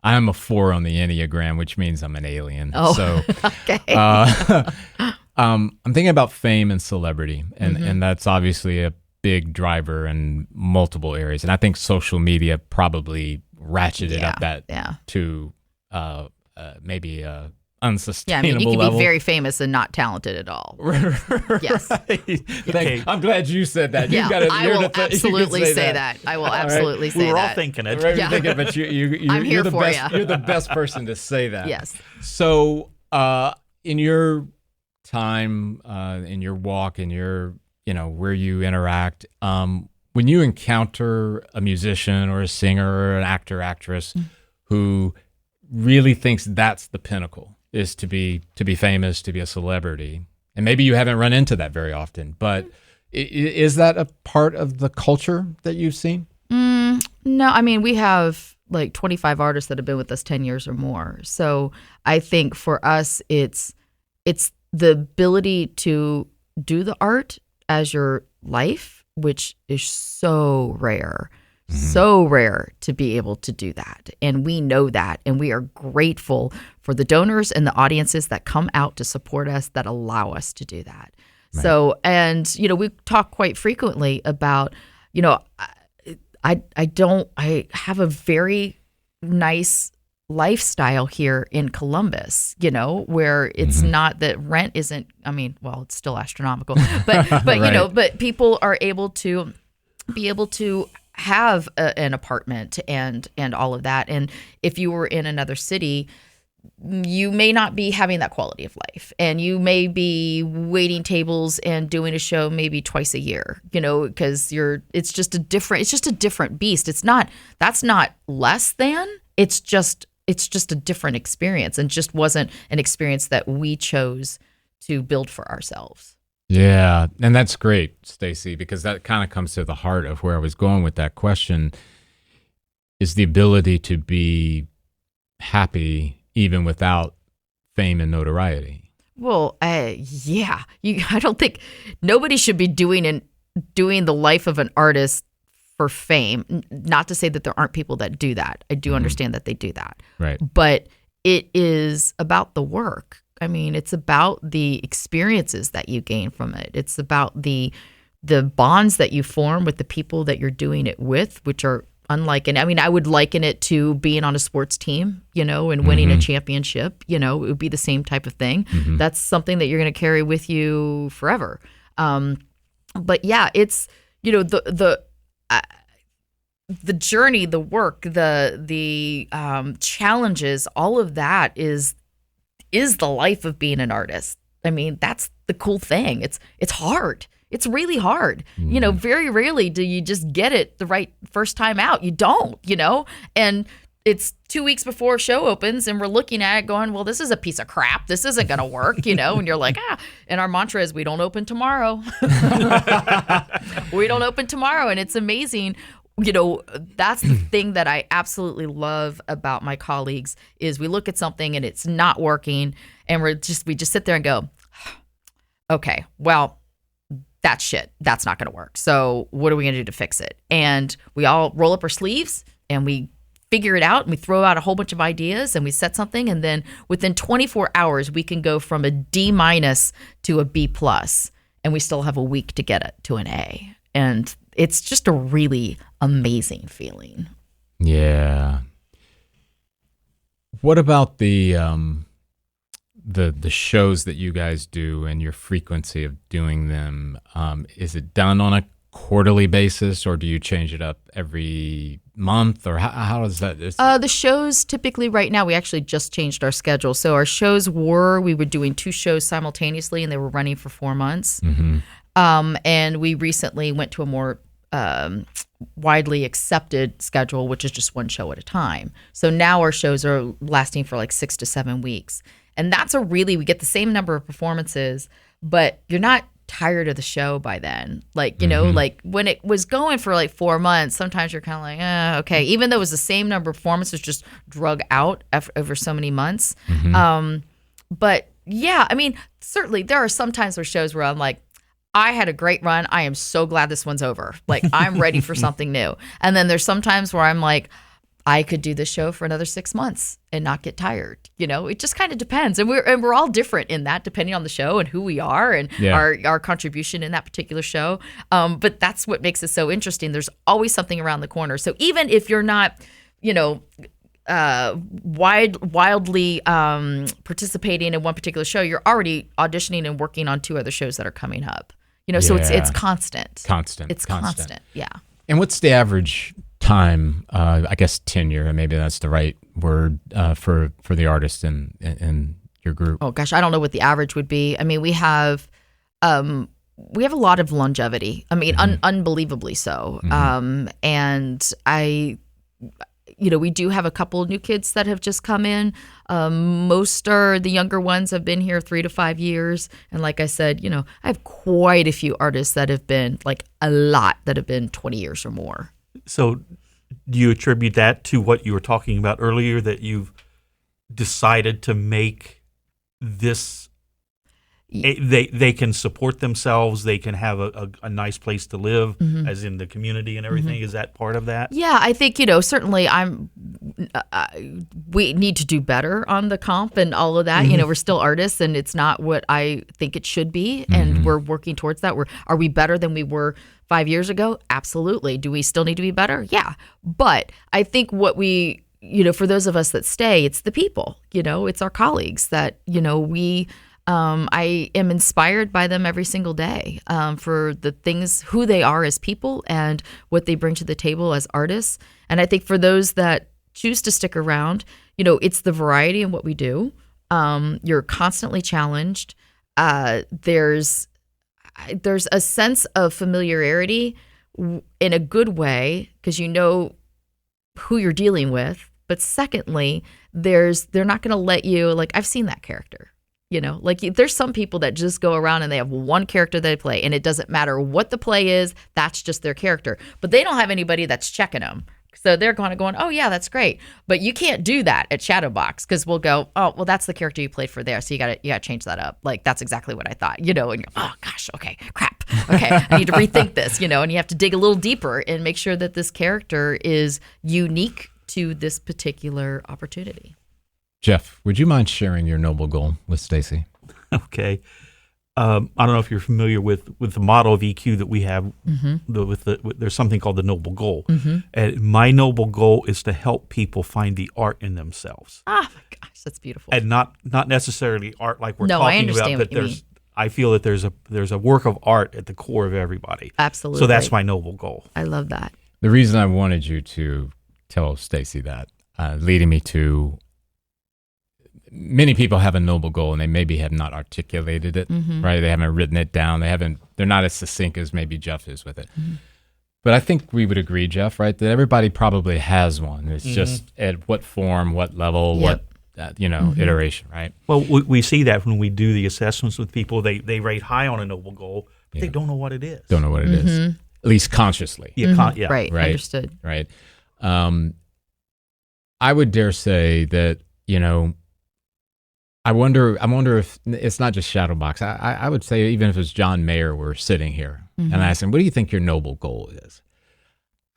I'm a 4 on the Enneagram, which means I'm an alien. Oh, so, okay. I'm thinking about fame and celebrity, and that's obviously a big driver in multiple areas. And I think social media probably ratcheted up that to maybe unsustainable you can level. be very famous and not talented at all. Yes. Okay. I'm glad you said that. Yeah, I will absolutely say that. I will absolutely say that. We were all thinking it. Right, thinking, but you're the best. You're the best person to say that. Yes. So, in your time, in your walk, in your where you interact, when you encounter a musician or a singer or an actor, actress who really thinks that's the pinnacle, is to be famous, to be a celebrity, and maybe you haven't run into that very often, but is that a part of the culture that you've seen? No, I mean, we have like 25 artists that have been with us 10 years or more. So I think for us, it's the ability to do the art as your life, which is so rare. So rare to be able to do that. And we know that. And we are grateful for the donors and the audiences that come out to support us, that allow us to do that. Right. So, and, we talk quite frequently about, I have a very nice lifestyle here in Columbus, where it's not that rent isn't, it's still astronomical, but right. But people are able to have an apartment and all of that. And if you were in another city, you may not be having that quality of life, and you may be waiting tables and doing a show maybe twice a year, because it's just a different beast. That's not less than, it's just a different experience, and just wasn't an experience that we chose to build for ourselves. Yeah, and that's great, Stacie, because that kind of comes to the heart of where I was going with that question, is the ability to be happy even without fame and notoriety. Well, I don't think nobody should be doing the life of an artist for fame. Not to say that there aren't people that do that. I do understand that they do that. Right. But it is about the work. It's about the experiences that you gain from it. It's about the bonds that you form with the people that you're doing it with, which are unlike. And I would liken it to being on a sports team, and winning a championship. It would be the same type of thing. That's something that you're going to carry with you forever. But yeah, it's the journey, the work, the challenges, all of that is the life of being an artist. That's the cool thing. It's hard. It's really hard. Very rarely do you just get it the right first time out. You don't, and it's 2 weeks before a show opens and we're looking at it going, well, this is a piece of crap. This isn't going to work, and you're like, and our mantra is, we don't open tomorrow. We don't open tomorrow. And it's amazing that's the thing that I absolutely love about my colleagues is we look at something and it's not working, and we just sit there and go, okay, well, that's shit. That's not going to work. So what are we going to do to fix it? And we all roll up our sleeves and we figure it out, and we throw out a whole bunch of ideas, and we set something, and then within 24 hours we can go from a D- to a B+, and we still have a week to get it to an A. And it's just a really amazing feeling. Yeah. What about the shows that you guys do and your frequency of doing them? Is it done on a quarterly basis, or do you change it up every month, or how does that? The shows typically right now, we actually just changed our schedule. So our shows we were doing 2 shows simultaneously, and they were running for 4 months. Mm-hmm. And we recently went to a more widely accepted schedule, which is just 1 show at a time. So now our shows are lasting for like 6 to 7 weeks. And that's we get the same number of performances, but you're not tired of the show by then. Like, like when it was going for like 4 months, sometimes you're kind of like, okay, even though it was the same number of performances, just drug out over so many months. Mm-hmm. But yeah, I mean, certainly there are some times where shows where I'm like, I had a great run. I am so glad this one's over. Like, I'm ready for something new. And then there's some times where I'm like, I could do this show for another 6 months and not get tired. It just kind of depends. And we're all different in that, depending on the show and who we are and our contribution in that particular show. But that's what makes it so interesting. There's always something around the corner. So even if you're not, wildly participating in one particular show, you're already auditioning and working on 2 other shows that are coming up. So it's constant. It's constant. Yeah. And what's the average time? I guess tenure, and maybe that's the right word for the artist in your group. Oh gosh, I don't know what the average would be. I mean, we have a lot of longevity. I mean, unbelievably so. Mm-hmm. And we do have a couple of new kids that have just come in. Most are the younger ones have been here 3 to 5 years. And like I said, I have quite a few artists that have been, like a lot that have been 20 years or more. So do you attribute that to what you were talking about earlier, that you've decided to make this, they can support themselves, they can have a nice place to live, as in the community and everything? Mm-hmm. Is that part of that? Yeah, I think, certainly we need to do better on the comp and all of that. Mm-hmm. We're still artists, and it's not what I think it should be, and we're working towards that. Are we better than we were 5 years ago? Absolutely. Do we still need to be better? Yeah. But I think what we, for those of us that stay, it's the people, it's our colleagues that, I am inspired by them every single day for the things, who they are as people and what they bring to the table as artists. And I think for those that choose to stick around, it's the variety in what we do. You're constantly challenged. There's a sense of familiarity in a good way, because who you're dealing with. But secondly, they're not going to let you, like, I've seen that character. There's some people that just go around and they have one character they play, and it doesn't matter what the play is, that's just their character. But they don't have anybody that's checking them. So they're going, oh, yeah, that's great. But you can't do that at Shadowbox, because we'll go, oh, well, that's the character you played for there. So you got to change that up. Like, that's exactly what I thought, and you're, oh, gosh, okay, crap. Okay, I need to rethink this, and you have to dig a little deeper and make sure that this character is unique to this particular opportunity. Jeff, would you mind sharing your noble goal with Stacie? Okay. I don't know if you're familiar with the model of EQ that we have. Mm-hmm. There's something called the noble goal. Mm-hmm. And my noble goal is to help people find the art in themselves. Ah, my gosh, that's beautiful. And not necessarily art like we're talking about, but I feel that there's a work of art at the core of everybody. Absolutely. So that's my noble goal. I love that. The reason I wanted you to tell Stacie that, leading me to, many people have a noble goal and they maybe have not articulated it, right? They haven't written it down. They're not as succinct as maybe Jeff is with it. Mm-hmm. But I think we would agree, Jeff, right, that everybody probably has one. It's just at what form, what level, what iteration, right? Well, we see that when we do the assessments with people. They rate high on a noble goal, but they don't know what it is. Don't know what it is. at least consciously. Yeah, Right. Right. Understood. Right. I would dare say that, I wonder if it's not just Shadowbox. I would say even if it's John Mayer were sitting here and I asked him, what do you think your noble goal is?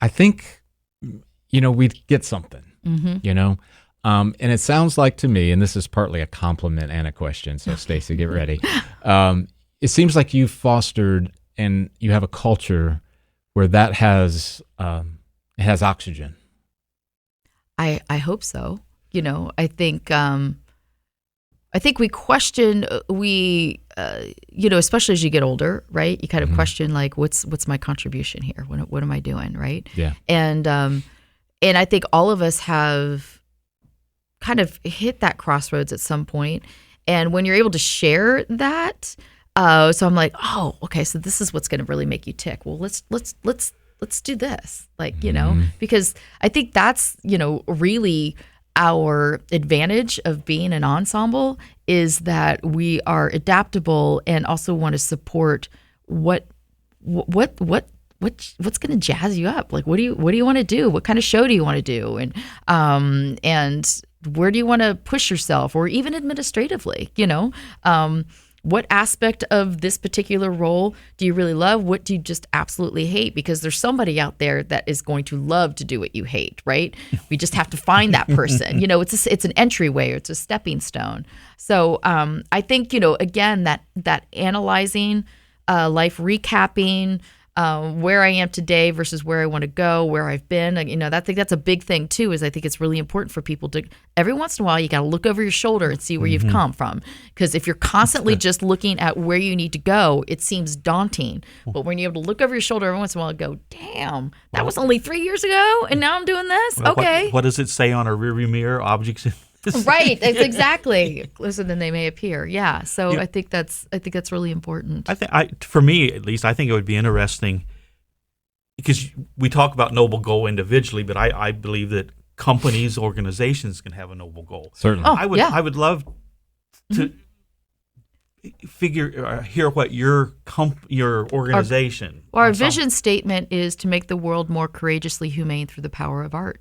I think, we'd get something, and it sounds like to me, and this is partly a compliment and a question, so Stacie, get ready. It seems like you've fostered and you have a culture where that has oxygen. I hope so. I think we question, especially as you get older, right? You kind of question like, what's my contribution here? What am I doing, right? Yeah. And I think all of us have kind of hit that crossroads at some point. And when you're able to share that, so I'm like, oh, okay, so this is what's going to really make you tick. Well, let's do this, because I think that's really our advantage of being an ensemble is that we are adaptable and also want to support what's going to jazz you up. Like, what do you want to do? What kind of show do you want to do? And where do you want to push yourself, or even administratively, what aspect of this particular role do you really love? What do you just absolutely hate? Because there's somebody out there that is going to love to do what you hate, right? We just have to find that person. It's an entryway, or it's a stepping stone. So I think, again, that analyzing, life recapping, where I am today versus where I want to go, where I've been. I think that's a big thing too, is I think it's really important for people to, every once in a while, you got to look over your shoulder and see where you've come from. Because if you're constantly just looking at where you need to go, it seems daunting. But when you're able to look over your shoulder every once in a while and go, damn, that was only 3 years ago and now I'm doing this? Okay. What does it say on a rearview mirror? Objects Right, it's exactly. Listen, then they may appear. Yeah, so I think that's really important. For me at least, I think it would be interesting because we talk about noble goal individually, but I believe that companies, organizations can have a noble goal. Certainly, I would love to hear what your organization. Our vision statement is to make the world more courageously humane through the power of art.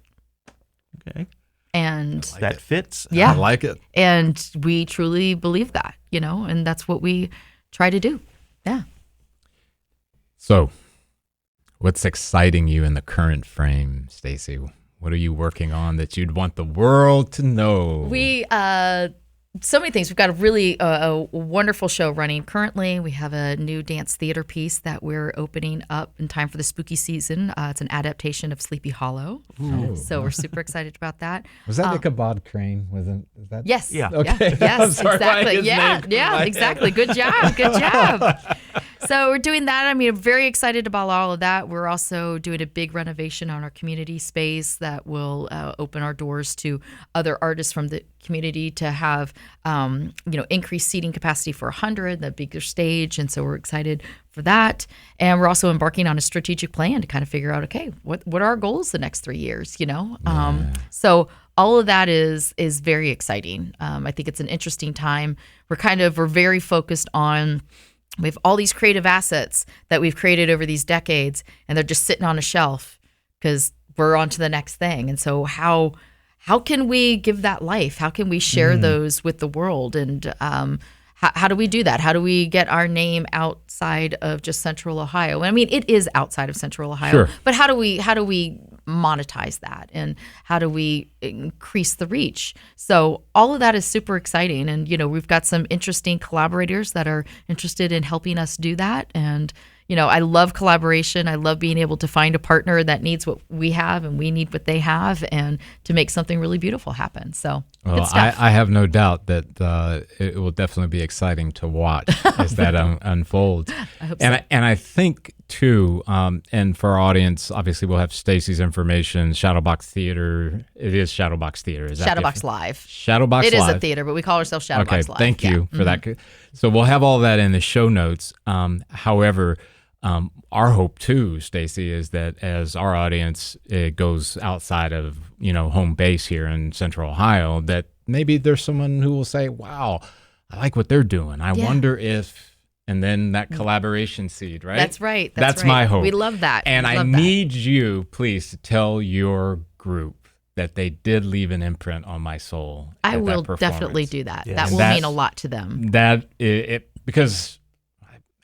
Okay. And that fits. Yeah. I like it. And we truly believe that, and that's what we try to do. Yeah. So, what's exciting you in the current frame, Stacie? What are you working on that you'd want the world to know? We so many things. We've got a really wonderful show running currently. We have a new dance theater piece that we're opening up in time for the spooky season. It's an adaptation of Sleepy Hollow. Ooh. So we're super excited about that. Was that Ichabod Crane? Is that? Yes. Yeah. Okay. Yes, Sorry, exactly. Yeah, exactly. Good job. Good job. So we're doing that. I'm very excited about all of that. We're also doing a big renovation on our community space that will open our doors to other artists from the community to have, increased seating capacity for 100, the bigger stage. And so we're excited for that. And we're also embarking on a strategic plan to kind of figure out, okay, what are our goals the next 3 years, So all of that is very exciting. I think it's an interesting time. We're very focused on, we have all these creative assets that we've created over these decades, and they're just sitting on a shelf because we're on to the next thing. And so how can we give that life? How can we share those with the world? And how do we do that? How do we get our name outside of just Central Ohio? It is outside of Central Ohio, sure. But how do we monetize that, and how do we increase the reach? So all of that is super exciting, and we've got some interesting collaborators that are interested in helping us do that. And I love collaboration. I love being able to find a partner that needs what we have and we need what they have, and to make something really beautiful happen. So well, I have no doubt that it will definitely be exciting to watch as that unfolds. I hope so. And I think too, and for our audience, obviously we'll have Stacie's information. Shadowbox Theater. It is Shadowbox Theater. Is that Shadowbox Live. Shadowbox It Live. is a theater, but we call ourselves Shadowbox Live. Okay, thank you for that. So we'll have all that in the show notes. However, our hope too, Stacie, is that as our audience goes outside of home base here in Central Ohio, that maybe there's someone who will say, "Wow, I like what they're doing. I wonder if and then that collaboration seed, right? That's right. That's right. my hope. We love that. And we I love need you, please, to tell your group that they did leave an imprint on my soul. I will that definitely do that. Yes. That will mean a lot to them. That it because,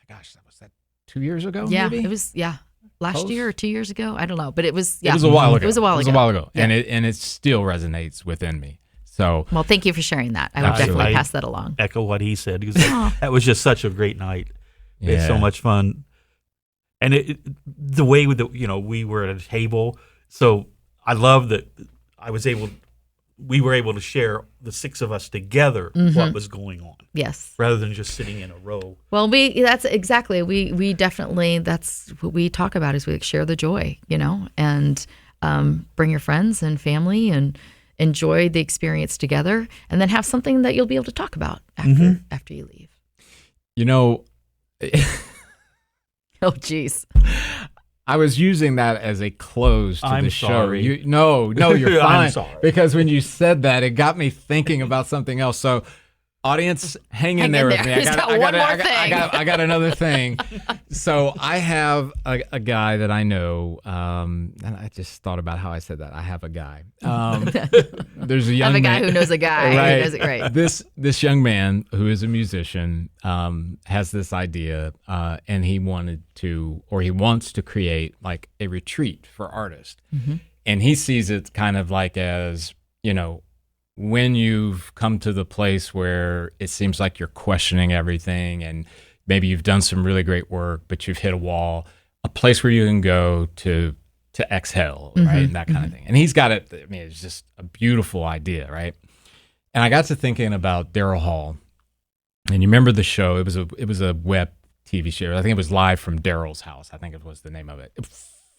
gosh, that was that 2 years ago. Yeah, maybe? it was. Yeah, last Close? year or 2 years ago. I don't know, but it was. Yeah, It was a while ago. It was a while ago. Yeah. And it still resonates within me. So, well, thank you for sharing that. I would definitely pass that along. Echo what he said, because that was just such a great night. yeah. It's so much fun, and the way we were at a table. So I love that we were able to share, the six of us together, what was going on. Yes, rather than just sitting in a row. Well, that's exactly we definitely, that's what we talk about, is we share the joy, and bring your friends and family and enjoy the experience together, and then have something that you'll be able to talk about after you leave. Oh, geez. I was using that as a close to the show. Sorry. No, you're fine. I'm sorry. Because when you said that, it got me thinking about something else. So, audience, hang in there with me. I got another thing. So I have a guy that I know, and I just thought about how I said that. I have a guy. There's a young I have a guy man, who knows a guy who knows it great. This young man who is a musician has this idea, and he wants to create like a retreat for artists, and he sees it kind of like as when you've come to the place where it seems like you're questioning everything, and maybe you've done some really great work, but you've hit a wall, a place where you can go to exhale, right? And that kind of thing. And he's got it. I mean, it's just a beautiful idea, right? And I got to thinking about Daryl Hall. And you remember the show? It was a web TV show. I think it was Live from Daryl's House. I think it was the name of it.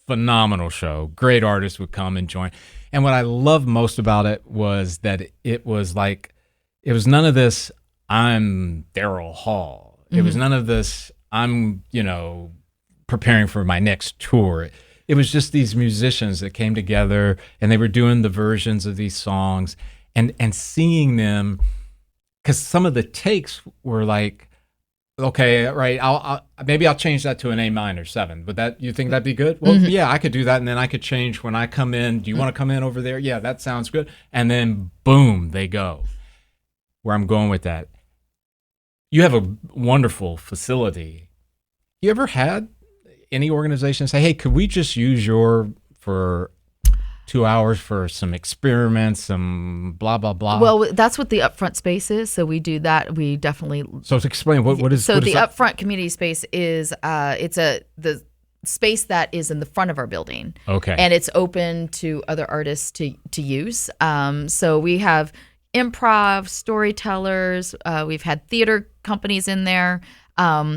Phenomenal show. Great artists would come and join. And what I loved most about it was that it was none of this, I'm Daryl Hall. It was none of this, I'm, preparing for my next tour. It was just these musicians that came together, and they were doing the versions of these songs and seeing them, because some of the takes were like, okay, right, I'll change that to an A minor 7. But that, you think that'd be good? Well, yeah, I could do that, and then I could change when I come in. Do you want to come in over there? Yeah, that sounds good. And then boom, they go. Where I'm going with that, you have a wonderful facility. You ever had any organization say, hey, could we just use for 2 hours for some experiments, some blah, blah, blah? Well, that's what the upfront space is. So we do that. We definitely. So to explain, what is. So what the is that? upfront community space is, the space that is in the front of our building. Okay. And it's open to other artists to use. So we have improv, storytellers. We've had theater companies in there,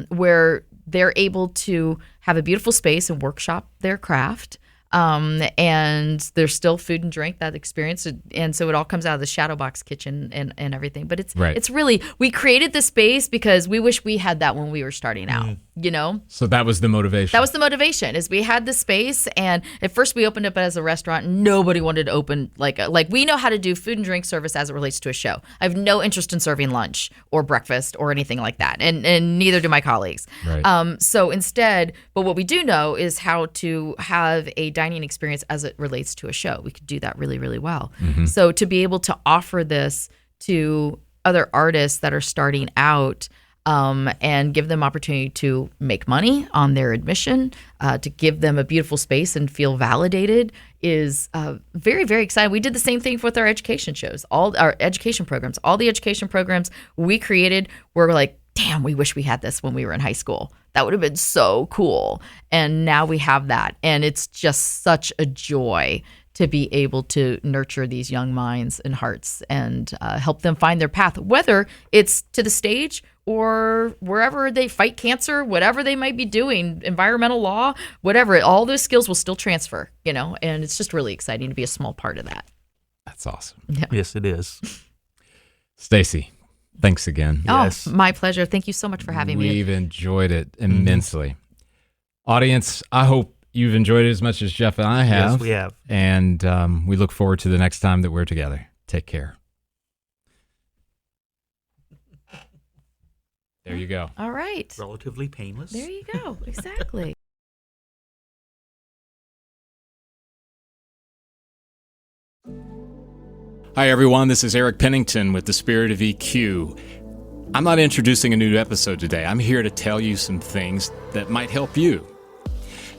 where they're able to have a beautiful space and workshop their craft. And there's still food and drink, that experience. And so it all comes out of the Shadowbox kitchen and everything. But it's really, we created this space because we wish we had that when we were starting out, So that was the motivation. That was the motivation, is we had this space. And at first we opened up as a restaurant. Nobody wanted to open, like we know how to do food and drink service as it relates to a show. I have no interest in serving lunch or breakfast or anything like that. And neither do my colleagues. Right. So instead, but what we do know is how to have a dining experience as it relates to a show. We could do that really, really well. So to be able to offer this to other artists that are starting out, and give them opportunity to make money on their admission, to give them a beautiful space and feel validated, is very, very exciting. We did the same thing with our education shows, all our education programs. All the education programs we created were like, damn, we wish we had this when we were in high school. That would have been so cool. And now we have that. And it's just such a joy to be able to nurture these young minds and hearts and help them find their path, whether it's to the stage or wherever they fight cancer, whatever they might be doing, environmental law, whatever. All those skills will still transfer, and it's just really exciting to be a small part of that. That's awesome. Yeah. Yes, it is. Stacie, thanks again. Yes. Oh, my pleasure. Thank you so much for having me. We've enjoyed it immensely. Audience, I hope you've enjoyed it as much as Jeff and I have. Yes, we have. And we look forward to the next time that we're together. Take care. There you go. All right. Relatively painless. There you go. Exactly. Hi, everyone. This is Eric Pennington with The Spirit of EQ. I'm not introducing a new episode today. I'm here to tell you some things that might help you.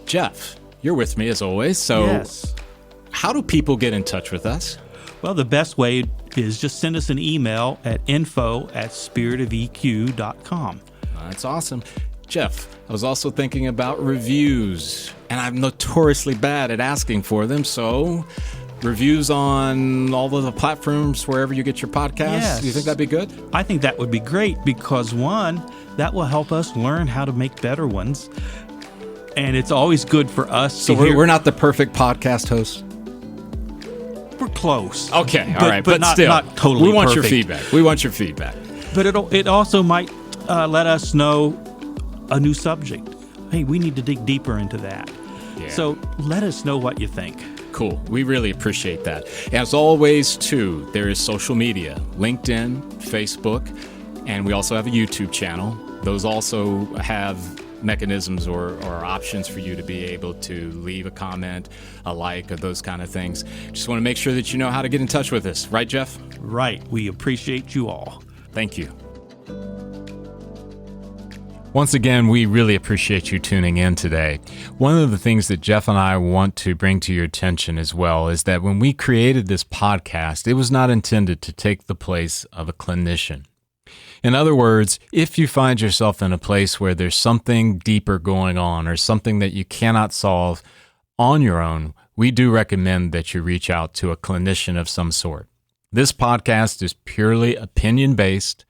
Jeff, you're with me as always. So Yes. how do people get in touch with us? Well, the best way is just send us an email at info@spiritofeq.com. That's awesome. Jeff, I was also thinking about reviews, and I'm notoriously bad at asking for them, so reviews on all of the platforms wherever you get your podcasts. Yes. Do you think that'd be good? I think that would be great because, one, that will help us learn how to make better ones. And it's always good for us So to hear. we're not the perfect podcast hosts? We're close. Okay, all But- right, but but not- still, not totally we want your perfect. feedback. We want your feedback. But it also might let us know a new subject. Hey, we need to dig deeper into that. Yeah. So let us know what you think. Cool. We really appreciate that. As always, too, there is social media, LinkedIn, Facebook, and we also have a YouTube channel. Those also have mechanisms or options for you to be able to leave a comment, a like, or those kind of things. Just want to make sure that you know how to get in touch with us. Right, Jeff? Right. We appreciate you all. Thank you. Once again, we really appreciate you tuning in today. One of the things that Jeff and I want to bring to your attention as well is that when we created this podcast, it was not intended to take the place of a clinician. In other words, if you find yourself in a place where there's something deeper going on or something that you cannot solve on your own, we do recommend that you reach out to a clinician of some sort. This podcast is purely opinion-based,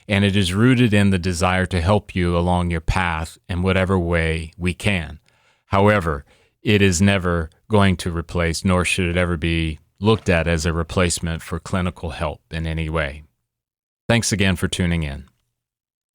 and it is rooted in the desire to help you along your path in whatever way we can. However, it is never going to replace, nor should it ever be looked at as a replacement for clinical help in any way. Thanks again for tuning in.